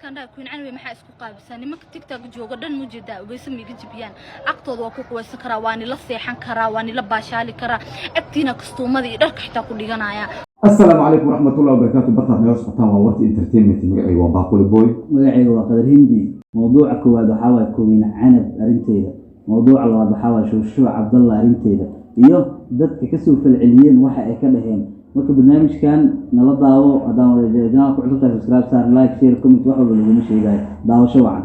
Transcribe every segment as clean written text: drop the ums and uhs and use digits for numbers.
dadkan dhaa kuin canwe maxaa isku qaabisaan nimanka tiktok jooga dhan mujeedaa wayse miiga jibiyaan aqtooda waa ku quwaysan karaa waa nila seexan karaa waa nila baashaali karaa agtiina kastuumada iyo dharka xitaa ku dhiganaya. السلام عليكم ورحمة الله وبركاته. بطل نيوز قطان وورتي انترتينمنت مقعي وباقول بوي مقعي وقدر هندي موضوع كواد وحاوى كوين عنب أرنتيدا موضوع الله وحاوى شو عبد الله أرنتيدا إيوه دتك كسو في العليين وحا كلهين marka barnaamijkan nala daawo hadaan wadaadana ku cusubtahay subscribe saar like share comment wax walba lagu sheegay daawasho wacan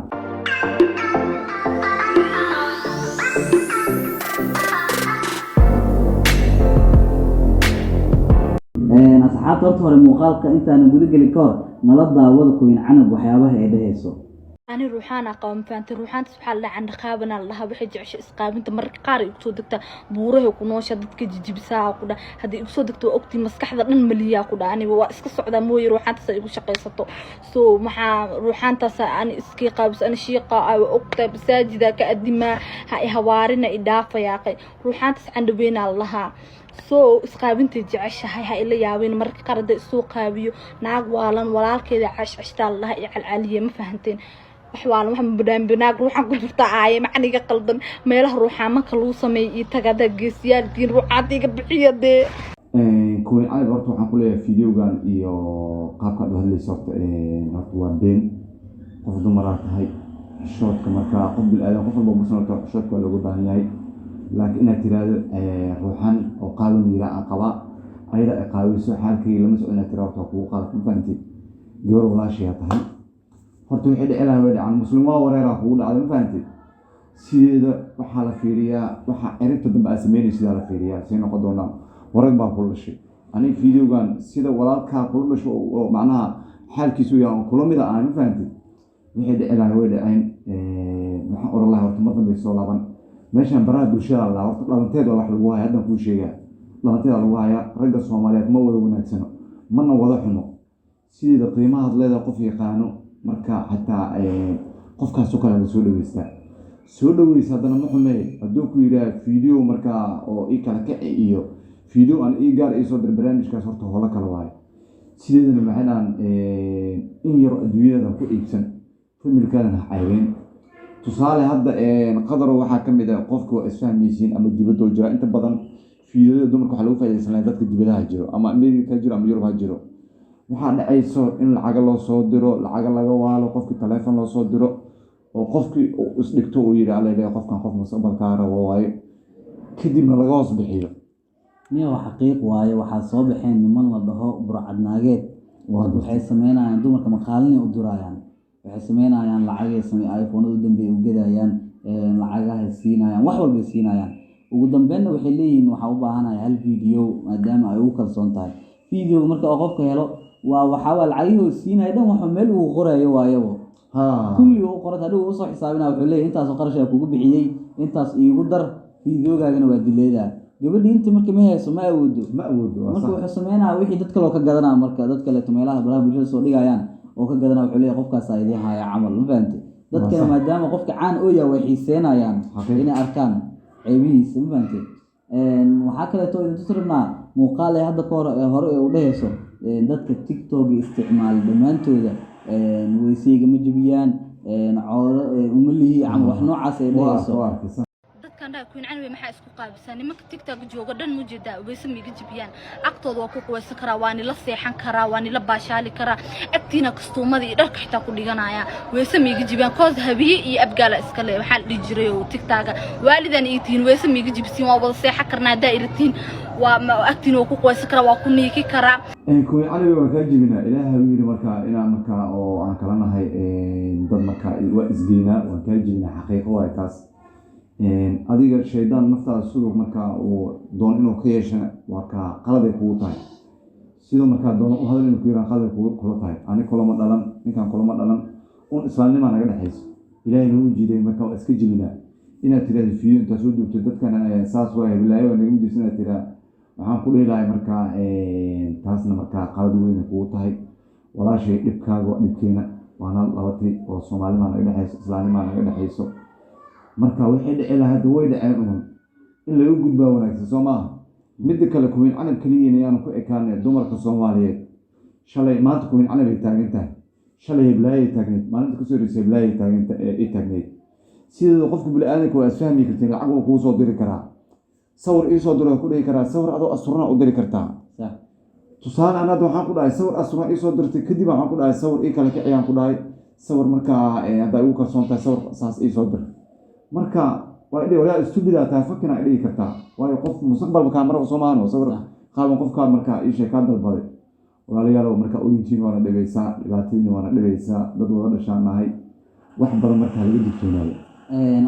asxaabta hore muuqaalka intaan guda gali ka hor nala daawada kuwin canab waxyaabaha ay dhahayso أنا روحان أقام فانت روحان سبحان الله عند خابنا الله بحج عش إسقام أنت مرة قارئ بصدقته بوره وكنوش هدتك جيب ساعة كده هدي بصدقته وقتي مسكح ذا المليا كده أنا واسك الصعدة موي روحان تسيقو شقيسته سو مع روحان تسا أنا إسكي قابس أنا شيقة أو أقطع بساجدة كأدماء هاي هوارنا إضافة يا أخي روحان تس عند بين الله سو إسقابنتي جعش هاي اللي ياوين مرة قارئ السوق هابيو ناق والن ولا كذا عش الله يعل عليه ما فهمتين waxaan waxaan badaan banaag ruuxan ku jirta aay macniga qaldan meelaha ruuxa marka loo sameeyay tagada geesiyaal diin ruuxaadiga bixiyade kuwin ay horta waxaan ku leeyahay videogan iyo qaabka aad hadlayso horta waa been qof dumar ah tahay shortka marka qof bil aadan qof walba musnado shortka loogu baahan yahay laakiin inaad tiraahdo ruuxan oo qaadan yira aqaba ayda aqaawiso xaalkii lama soo inaad tiraahdo kugu qaad ku faanti gabar walaashiya tahay horta wixii dhacay way dhacaan muslim waa wareera kugu dhacay ma fahantid sideeda waxa la fiiriyaa waxa erinta dambe ay sameynaysaa la fiiriyaa si noqon doona warag baa ku dhashay aniga videogan sida walaalka ku dhasho oo macnaha xaalkiisu yaa kula mid ah ma fahantid wixii dhacay way dhaceen waxa orolaha horta mar dambe soo laaban meeshan baraha bulshada la horta dhalanteed wax lagu hayo hadan ku sheegaa dhalanteed lagu hayo ragga Soomaaliyeed ma wada wanaagsano mana wada xumo sida qiimaha leedahay qof yaqaano marka hataa qofkaas oo kale soo dhaweystaa hadana ma xumay haduu ku yiraahdo video marka oo i kala kacay iyo video aan i gaar ay soo dir barnaamijkaas horta hoola kala waay sideedana maxaan in yar adduunyada ku iibsan familkaadana caawin tusaale hadda qadar waxa kamid ah qofku isfahmaysiin ama dibadda jira inta badan videoda dumarka waxa lagu faa'iideysan dadka dibadaha jiro ama America jiro ama Yurub jiro waxaa dhacayso in lacag loo soo diro lacag laga waalo qofkii telefoon loo soo diro oo qofkii is dhigto uu yiraahdo leeyahay qofkan qof mustaqbalka rabo waaye kadibna laga hoos bixiyo niyo xaqiiq waaye waxa soo baxeen niman la dhaho burcad naageed waxay sameynayaan dumarka maqaalin u dirayaan waxay sameynayaan lacag ay sameeyay iPhone u dambeeyay u gadayaan lacagaha siinayaan wax walba siinayaan ugu dambeeyna waxay leeyihiin waxa u baahanahay hal video maadaama ay u kalsoon tahay video marka qofka helo waxa lacagaha siinay dhan waxa meel uu qorayo waayo kulli uu qorata haduu soo xisaabina wuxuu leeyahay intaas oo qarash kugu bixiyay intaas iigu dar videogaagana waa dileedaa gabadhi inta marka ma hayso ma awoodo marka wuxuu sameeynaa wixii dadka loo ka gadanaa marka dadka le meelaha baraha bulshada soo dhigayaan oo ka gadanaa wuxuu leeyahay qofkaas ay idin haya camal ma fahanti dadka maadaama qofka caan oo yahay waxay seenayaan inay arkaan ceebihiisa ma fahanti waxa kale oo inta tirnaa muuqaal ay hadda hore u dhahayso dadka TikTok isticmaal dhamaantooda waysiga ma jibiyaan coolo umalihi ama wax noocaas ay dhahayso dadkan dhaa kuin canwe maxaa isku qaabisaan nimanka tiktok jooga dhan mujeedaa wayse miiga jibiyaan aqtooda waa ku quwaysan karaa waa nila seexan karaa waa nila baashaali karaa agtiina kastuumada iyo dharka xitaa ku dhiganaya wayse miiga jibiyaan koos habiye iyo abgaala iska leh waxaan dhigi jiray oo tiktok waalidan iyo tiin wayse miiga jibisiin waa wada seexan karnaa daa'iratiin waa agtiina waa ku quwaysan karaa waa ku niiki karaa kuwin cali waa ka jibina ilaahay uu yiri marka inaan marka oo aan kala nahay dad marka waa isgeena waa ka jibina xaqiiqo waa taas adiga shaydaan naftaada sidoo marka uu doon inuu ka yeesho waa ka qalad ay kugu tahay sidoo marka doon u hadal inuu ku yiraahdo qalad kugu kula tahay ani kulama dhalan ninkan kulama dhalan islaamnimo naga dhaxayso ilaahay inuu jiiday marka waa iska jibina inaad tiraahdo fiyo inta soo joogto dadkana saas waa bilaayo waa naga jibsana tiraahdo waxaan ku dheelahay marka taasna marka qalad weyn kugu tahay walaashay dhibkaaga dhibkeena waana labatay oo Soomaaliya naga dhaxayso islaamnimo naga dhaxayso marka wixii dhacay lahayd way dhaceen in la ugu gudbaa wanaagsan Soomaaliya mid kale kuwin canab kaliya inaan ku ekaanay dumarka Soomaaliyeed shalay maanta kuwin canab ay taagan tahay shalay heblaayay taagneed maalinta kasoo horeysa heblaayay taagneed sideeda qofka bini-aadanka waa isfahmi kartiin lacag waa kuu soo diri karaa sawir iisoo diro ku dhihi karaa sawir adoo asturna u diri kartaa tusaale an hadda waxaan ku dhahay sawir asturna iisoo dirtay kadib waxaan ku dhahay sawir ii kala kiciyaan ku dhahay sawir markaa haddaa igu kalsoon tahay sawir saas iisoo dir marka waa idhi walaa istubidaa tahay fakina ay dhigi kartaa waayo qof mustaqbalka kaamaraba soo maano sawir qaaban qofkaa markaa iishay kaa dalbaday walaalayaalow markaa oyintiin waana dhegaysaa dhibaatadiina waana dhegaysaa dad wada dhashaan nahay wax badan markaa laga digtoonaayo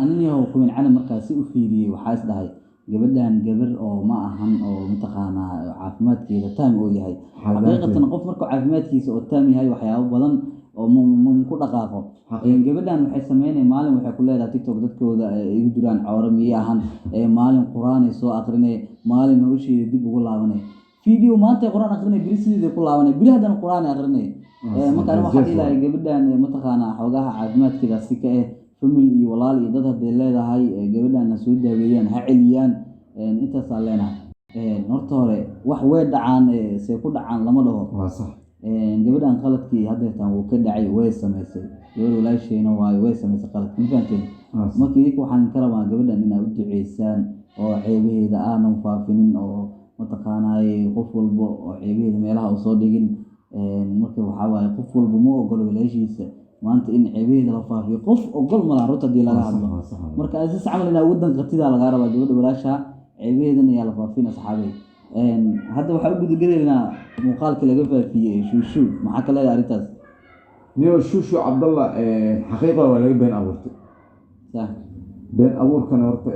aniniyahow kumin cali markaa si u fiiriyey waxaa is dhahay gabadhan gabar oo ma ahan oo mataqaanaa caafimaadkeeda taam oo yahay xaqiiqatan qof markuu caafimaadkiisa oo taam yahay waxyaabo badan oo ku dhaqaaqo gabadhan waxay sameynay maalin waxay ku leedahay tiktok dadkooda igu jiraan cawra miye ahan maalin qur-aanay soo aqrinay maalin nolosheeda dib ugu laabanay video maanta qur-aan aqrinay biri sideeda ku laabanay biri haddana qur-aan aqrinay markaan waxaa ilahay gabadhan mataqaanaa xoogaha caafimaadkeeda si ka famil iyo walaal iyo dad hadday leedahay gabadhan ha soo daaweeyaan ha celiyaan intaasaa leenahay horta hore wax way dhacaan see ku dhacaan lama dhaho gabadhan qaladkii haddeertaan wuu ka dhacay way samaysay gabadh walaasheyna waayo way samaysay qaladka ma fahanteen marka idinka waxaan ka rabaa gabadhan inaad u duceysaan oo ceebaheeda aanan faafinin oo mataqaanaaye qof walba oo ceebaheeda meelaha u soo dhigin marka waxaa waaye qof walba ma ogolo walaashiisa maanta in ceebaheeda la faafiyo qof ogol malaha runta hadii laga hadlo marka asis camal inaa ugu danqatidaa lagaa rabaa gabadha walaasha ceebaheedana ayaa la faafin asxaabey hadda waxaa u gudagelaynaa muuqaalkii laga faafiyey shuushu maxaa ka leedahay arrintaas niyo shuushu cabdalla xaqiiqa waa laga been abuurtay been abuurkana horta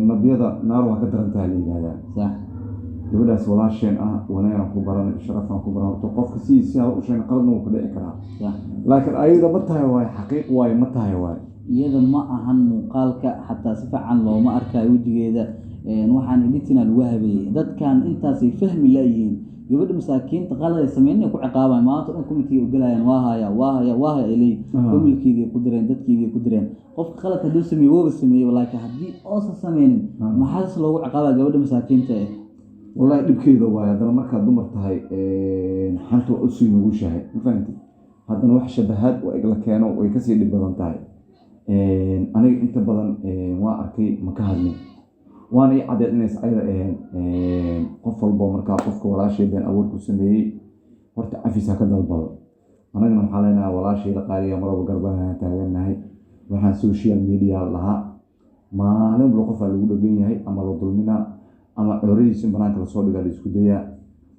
nabiyada naar waa ka darantaha la yihahdaa gabadhaas walaasheen ah wanaagaan ku baran sharafaan ku baran horta qofka sidiisa u sheegay qaladna wuu ka dhici karaa laakiin ayada ma tahay waaye xaqiiq waaye ma tahay waaye iyada ma ahan muuqaalka xataa si fiican looma arkayo wejigeeda waxaan editina lagu habeeyey dadkan intaasay fahmi laayihiin gabadha masaakiinta qalad ay sameynay ku ciqaabayan maanta dhan committeega ogalayaan waa haya ay leeyihin familkeedii ku direen dadkeedii ku direen qofka qalad hadduu sameeye wooba sameeyey laakiin haddii oosan sameynin maxaas loogu ciqaabaya gabadha masaakiinta والله dhibkeeda waaye haddana markaad dumar tahay xanta waa usii nugushahay ma fahamtid haddana wax shabahaad oo igla keeno way kasii dhib badan tahay aniga inta badan waa arkay ma ka hadlin waana ii caddeed inays ayada ahayn qof walbo markaa qofka walaashay been abuurku sameeyey horta cafis ha ka dalbado anagana waxaa leenahay walaashayda qaaliga maraba garbaha taaganahay waxaan social media lahaa maalin walba qofaa lagu dhagan yahay ama la dulminaa ama cooradiisa in banaanka lasoo dhigaa la isku dayaa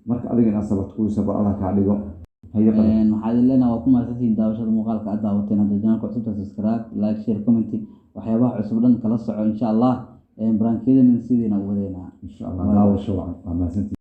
marka adiga inaad sabarto kuwii sabar allah kaa dhigo waxaad leenahay waa ku mahadsantihiin daawashada muuqaalka aad daawateen hadda janaalka cusubta subscribe like share comment waxyaabaha cusub dhan kala soco insha allah barnaamijyadeena sidiina u wadeynaa insha allah daawasho waa mahadsantihiin